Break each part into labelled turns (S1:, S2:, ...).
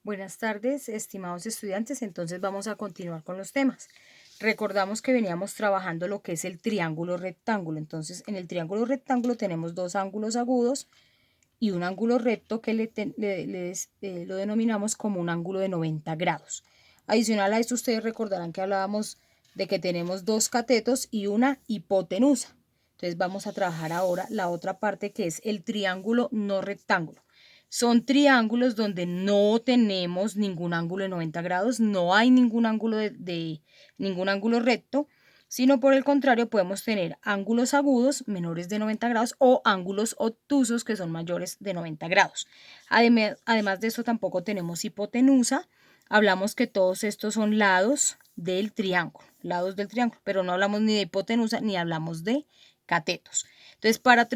S1: Buenas tardes, estimados estudiantes. Entonces vamos a continuar con los temas. Recordamos que veníamos trabajando lo que es el triángulo rectángulo. Entonces, en el triángulo rectángulo tenemos dos ángulos agudos y un ángulo recto que lo denominamos como un ángulo de 90 grados. Adicional a esto, ustedes recordarán que hablábamos de que tenemos dos catetos y una hipotenusa. Entonces vamos a trabajar ahora la otra parte, que es el triángulo no rectángulo. Son triángulos donde no tenemos ningún ángulo de 90 grados, no hay ningún ángulo ningún ángulo recto, sino por el contrario podemos tener ángulos agudos menores de 90 grados o ángulos obtusos que son mayores de 90 grados. Además de eso tampoco tenemos hipotenusa. Hablamos que todos estos son lados del triángulo, pero no hablamos ni de hipotenusa ni hablamos de catetos. Entonces, para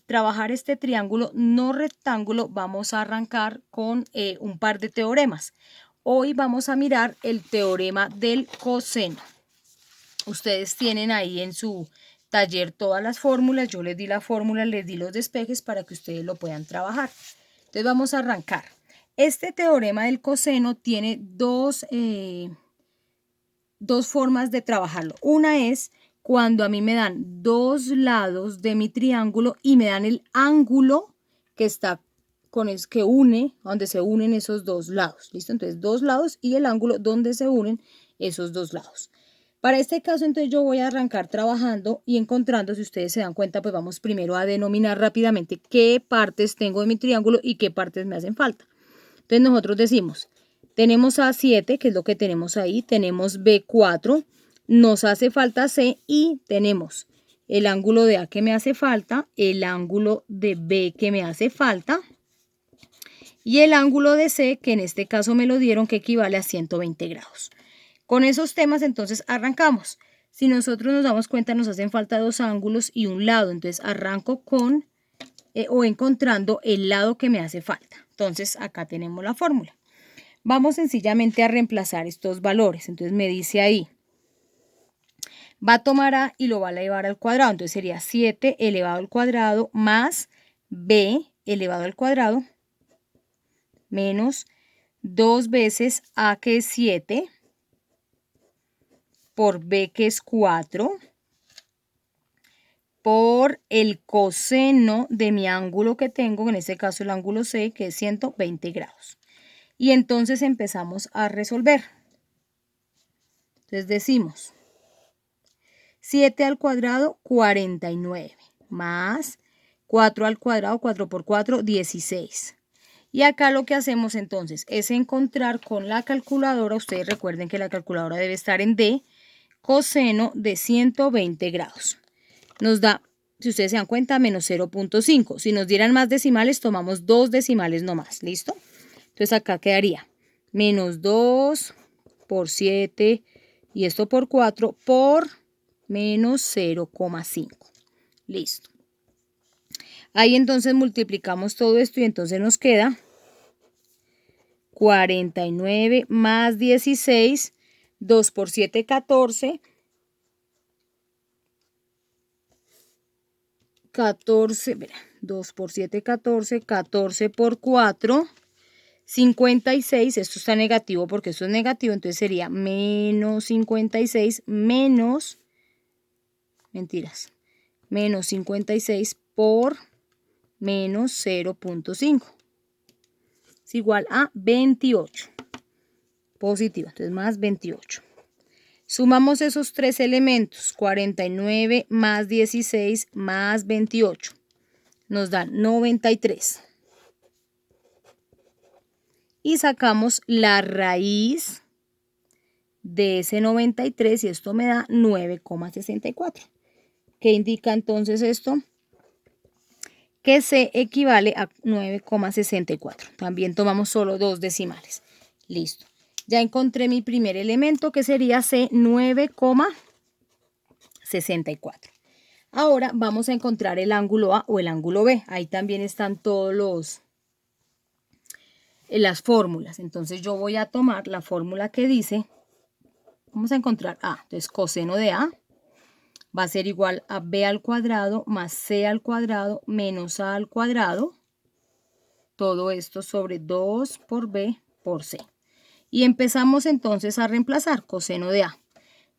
S1: trabajar este triángulo no rectángulo vamos a arrancar con un par de teoremas. Hoy vamos a mirar el teorema del coseno. Ustedes tienen ahí en su taller todas las fórmulas. Yo les di la fórmula, les di los despejes para que ustedes lo puedan trabajar. Entonces vamos a arrancar. Este teorema del coseno tiene dos formas de trabajarlo. Una es cuando a mí me dan dos lados de mi triángulo y me dan el ángulo que está donde se unen esos dos lados. ¿Listo? Entonces, dos lados y el ángulo donde se unen esos dos lados. Para este caso, entonces yo voy a arrancar trabajando y encontrando, si ustedes se dan cuenta, pues vamos primero a denominar rápidamente qué partes tengo de mi triángulo y qué partes me hacen falta. Entonces nosotros decimos, tenemos A7, que es lo que tenemos ahí, tenemos B4, nos hace falta C y tenemos el ángulo de A que me hace falta, el ángulo de B que me hace falta y el ángulo de C, que en este caso me lo dieron, que equivale a 120 grados. Con esos temas entonces arrancamos. Si nosotros nos damos cuenta, nos hacen falta dos ángulos y un lado, entonces arranco con encontrando el lado que me hace falta. Entonces acá tenemos la fórmula. Vamos sencillamente a reemplazar estos valores. Entonces me dice ahí, va a tomar A y lo va a elevar al cuadrado. Entonces sería 7 elevado al cuadrado más B elevado al cuadrado menos 2 veces A, que es 7, por B, que es 4, por el coseno de mi ángulo que tengo, en este caso el ángulo C, que es 120 grados. Y entonces empezamos a resolver. Entonces decimos 7 al cuadrado, 49, más 4 al cuadrado, 4 por 4, 16. Y acá lo que hacemos entonces es encontrar con la calculadora, ustedes recuerden que la calculadora debe estar en D, coseno de 120 grados. Nos da, si ustedes se dan cuenta, menos 0.5. Si nos dieran más decimales, tomamos dos decimales nomás, ¿listo? Entonces acá quedaría menos 2 por 7 y esto por 4 por menos 0,5. Listo. Ahí entonces multiplicamos todo esto y entonces nos queda 49 más 16, 2 por 7, 14. 2 por 7, 14, 14 por 4, 56, esto está negativo porque esto es negativo, entonces sería menos 56 menos 56 por menos 0.5. Es igual a 28. Positivo, entonces más 28. Sumamos esos tres elementos, 49 más 16 más 28. Nos dan 93. Y sacamos la raíz de ese 93 y esto me da 9,64. ¿Qué indica entonces esto? Que C equivale a 9,64. También tomamos solo dos decimales. Listo. Ya encontré mi primer elemento, que sería C, 9,64. Ahora vamos a encontrar el ángulo A o el ángulo B. Ahí también están todos las fórmulas. Entonces yo voy a tomar la fórmula que dice, vamos a encontrar A. Entonces coseno de A va a ser igual a B al cuadrado más C al cuadrado menos A al cuadrado. Todo esto sobre 2 por B por C. Y empezamos entonces a reemplazar coseno de A.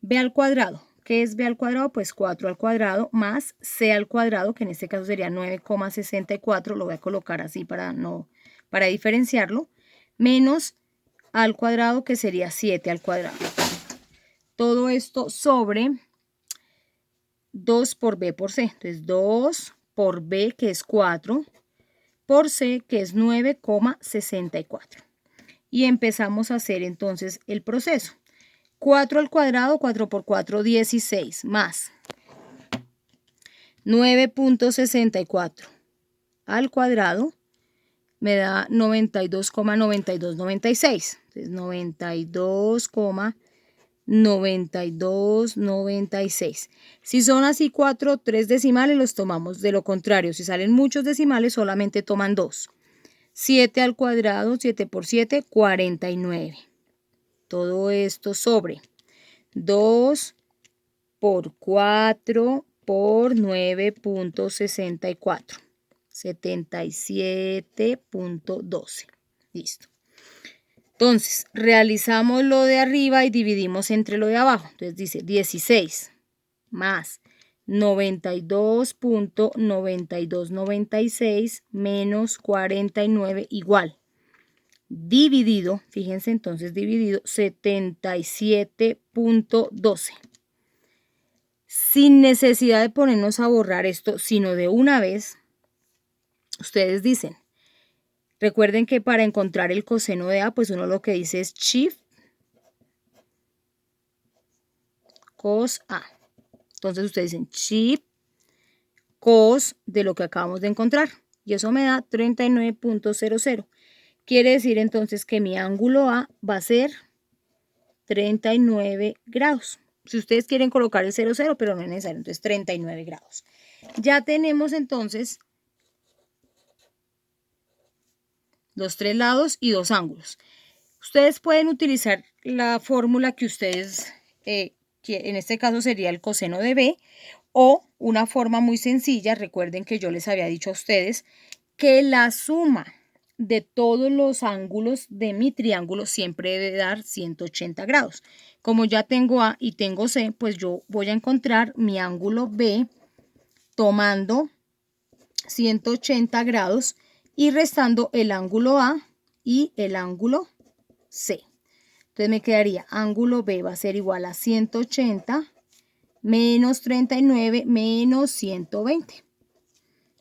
S1: B al cuadrado. ¿Qué es B al cuadrado? Pues 4 al cuadrado más C al cuadrado, que en este caso sería 9,64. Lo voy a colocar así para diferenciarlo. Menos A al cuadrado, que sería 7 al cuadrado. Todo esto sobre 2 por B por C. Entonces 2 por B, que es 4, por C, que es 9,64. Y empezamos a hacer entonces el proceso. 4 al cuadrado, 4 por 4, 16, más 9,64 al cuadrado me da 92,9296. Entonces 92,9296. Si son así 4, 3 decimales los tomamos. De lo contrario, si salen muchos decimales solamente toman 2. 7 al cuadrado, 7 por 7, 49. Todo esto sobre 2 por 4 por 9,64. 77,12. Listo. Entonces, realizamos lo de arriba y dividimos entre lo de abajo. Entonces dice 16 más 92,9296 menos 49 igual. Dividido, fíjense entonces, dividido 77,12. Sin necesidad de ponernos a borrar esto, sino de una vez, ustedes dicen, recuerden que para encontrar el coseno de A, pues uno lo que dice es Shift cos A. Entonces ustedes dicen Shift cos de lo que acabamos de encontrar. Y eso me da 39,00. Quiere decir entonces que mi ángulo A va a ser 39 grados. Si ustedes quieren colocar el 00, pero no es necesario, entonces 39 grados. Ya tenemos entonces los 3 lados y 2 ángulos. Ustedes pueden utilizar la fórmula que ustedes, que en este caso sería el coseno de B, o una forma muy sencilla. Recuerden que yo les había dicho a ustedes que la suma de todos los ángulos de mi triángulo siempre debe dar 180 grados. Como ya tengo A y tengo C, pues yo voy a encontrar mi ángulo B tomando 180 grados y restando el ángulo A y el ángulo C. Entonces me quedaría ángulo B va a ser igual a 180 menos 39 menos 120.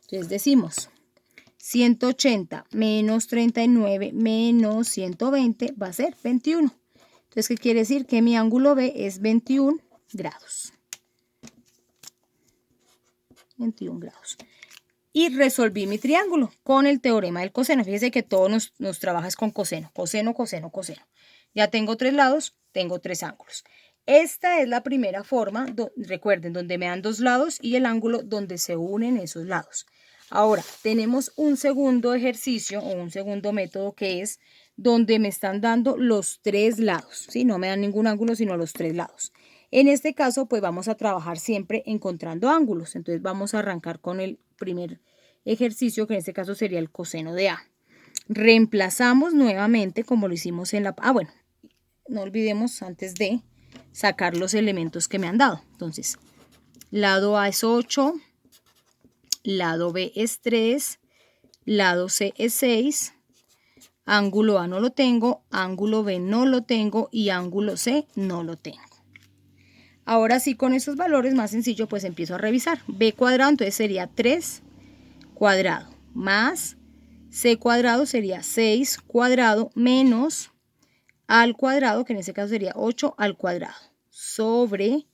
S1: Entonces decimos 180 menos 39 menos 120 va a ser 21. Entonces, ¿qué quiere decir? Que mi ángulo B es 21 grados. 21 grados. Y resolví mi triángulo con el teorema del coseno. Fíjense que todo nos trabaja con coseno. Coseno, coseno, coseno. Ya tengo 3 lados, tengo 3 ángulos. Esta es la primera forma, recuerden, donde me dan 2 lados y el ángulo donde se unen esos lados. Ahora, tenemos un segundo ejercicio o un segundo método que es donde me están dando los 3 lados, ¿sí? No me dan ningún ángulo, sino los 3 lados. En este caso, pues vamos a trabajar siempre encontrando ángulos. Entonces, vamos a arrancar con el primer ejercicio, que en este caso sería el coseno de A. Reemplazamos nuevamente como lo hicimos en la... bueno, no olvidemos antes de sacar los elementos que me han dado. Entonces, lado A es 8, lado B es 3, lado C es 6, ángulo A no lo tengo, ángulo B no lo tengo y ángulo C no lo tengo. Ahora sí, con esos valores más sencillo, pues empiezo a revisar. B cuadrado, entonces sería 3 cuadrado, más C cuadrado sería 6 cuadrado, menos A al cuadrado, que en este caso sería 8 al cuadrado, sobre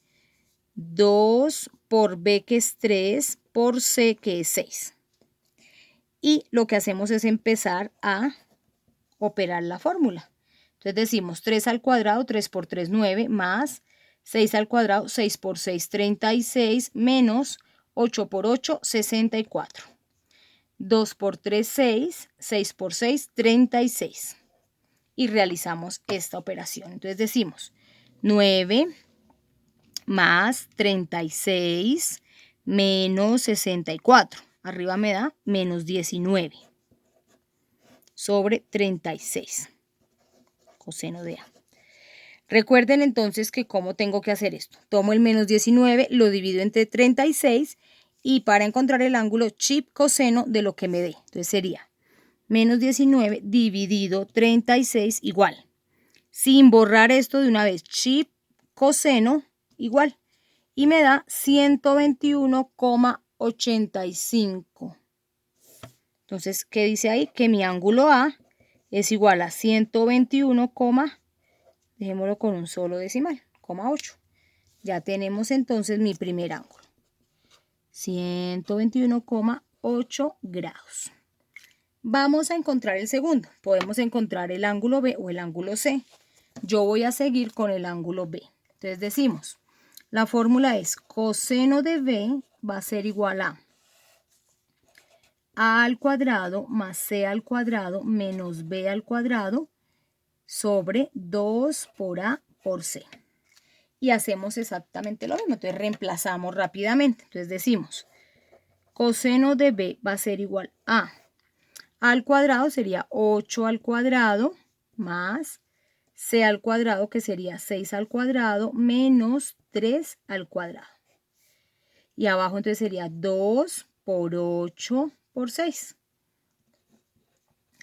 S1: 2 por B, que es 3, por C, que es 6. Y lo que hacemos es empezar a operar la fórmula. Entonces decimos 3 al cuadrado, 3 por 3, 9, más 6 al cuadrado, 6 por 6, 36, menos 8 por 8, 64. 2 por 3, 6, 6 por 6, 36. Y realizamos esta operación. Entonces decimos 9 más 36 menos 64. Arriba me da menos 19 sobre 36. coseno de A. Recuerden entonces que cómo tengo que hacer esto. Tomo el menos 19, lo divido entre 36 y para encontrar el ángulo chip coseno de lo que me dé. Entonces sería menos 19 dividido 36 igual. Sin borrar esto de una vez, chip coseno igual. Y me da 121,85. Entonces, ¿qué dice ahí? Que mi ángulo A es igual a 121, dejémoslo con un solo decimal, 8. Ya tenemos entonces mi primer ángulo. 121,8 grados. Vamos a encontrar el segundo. Podemos encontrar el ángulo B o el ángulo C. Yo voy a seguir con el ángulo B. Entonces decimos, la fórmula es coseno de B va a ser igual a al cuadrado más C al cuadrado menos B al cuadrado sobre 2 por A por C. Y hacemos exactamente lo mismo. Entonces reemplazamos rápidamente. Entonces decimos, coseno de B va a ser igual a al cuadrado sería 8 al cuadrado más C al cuadrado que sería 6 al cuadrado menos 3 al cuadrado. Y abajo entonces sería 2 por 8 por 6.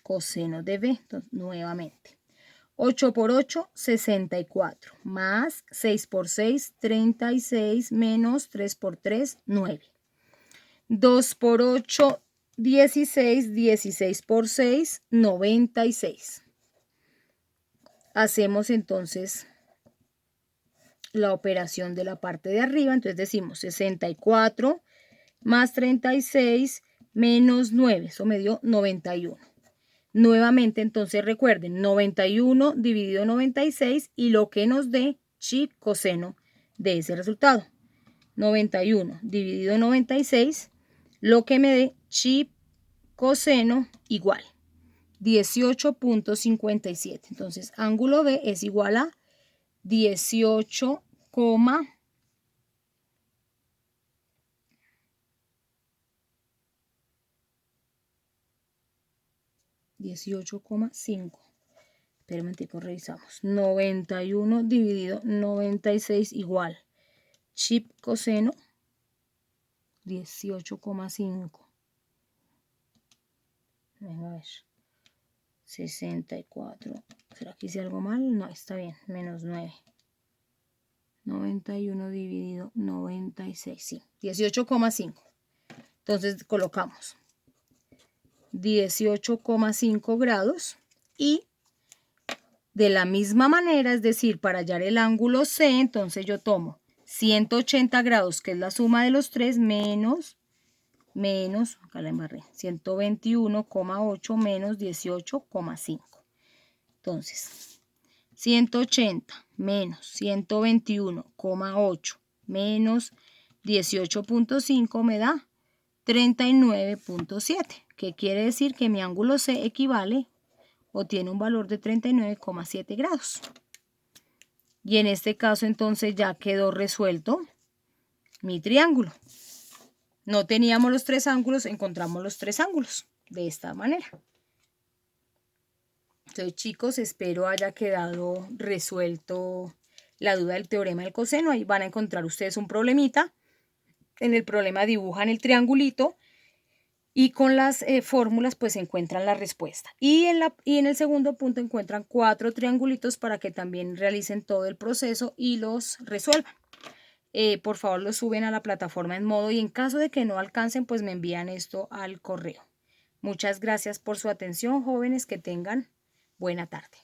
S1: Coseno de B. Entonces, nuevamente. 8 por 8, 64. Más 6 por 6, 36. Menos 3 por 3, 9. 2 por 8, 16. 16 por 6, 96. Hacemos entonces la operación de la parte de arriba. Entonces decimos 64 más 36 menos 9. Eso me dio 91. Nuevamente, entonces recuerden, 91 dividido 96 y lo que nos dé chi coseno de ese resultado. 91 dividido 96, lo que me dé chi coseno igual 18,57. Entonces, ángulo B es igual a 18,5. Espera revisamos. 91 dividido 96 igual. Chip coseno 18,5. Venga a ver. 64. ¿Será que hice algo mal? No, está bien. Menos 9. 91 dividido 96. Sí, 18,5. Entonces colocamos 18,5 grados y de la misma manera, es decir, para hallar el ángulo C, entonces yo tomo 180 grados, que es la suma de los tres, menos, acá la embarré, 121,8 menos 18,5. Entonces, 180 menos 121,8 menos 18,5 me da 39,7, que quiere decir que mi ángulo C equivale o tiene un valor de 39,7 grados. Y en este caso entonces ya quedó resuelto mi triángulo. No teníamos los tres ángulos, encontramos los tres ángulos de esta manera. Entonces, chicos, espero haya quedado resuelto la duda del teorema del coseno. Ahí van a encontrar ustedes un problemita. En el problema dibujan el triangulito y con las fórmulas pues encuentran la respuesta. Y en el segundo punto encuentran 4 triangulitos para que también realicen todo el proceso y los resuelvan. Por favor, los suben a la plataforma en modo y en caso de que no alcancen, pues me envían esto al correo. Muchas gracias por su atención, jóvenes, que tengan buena tarde.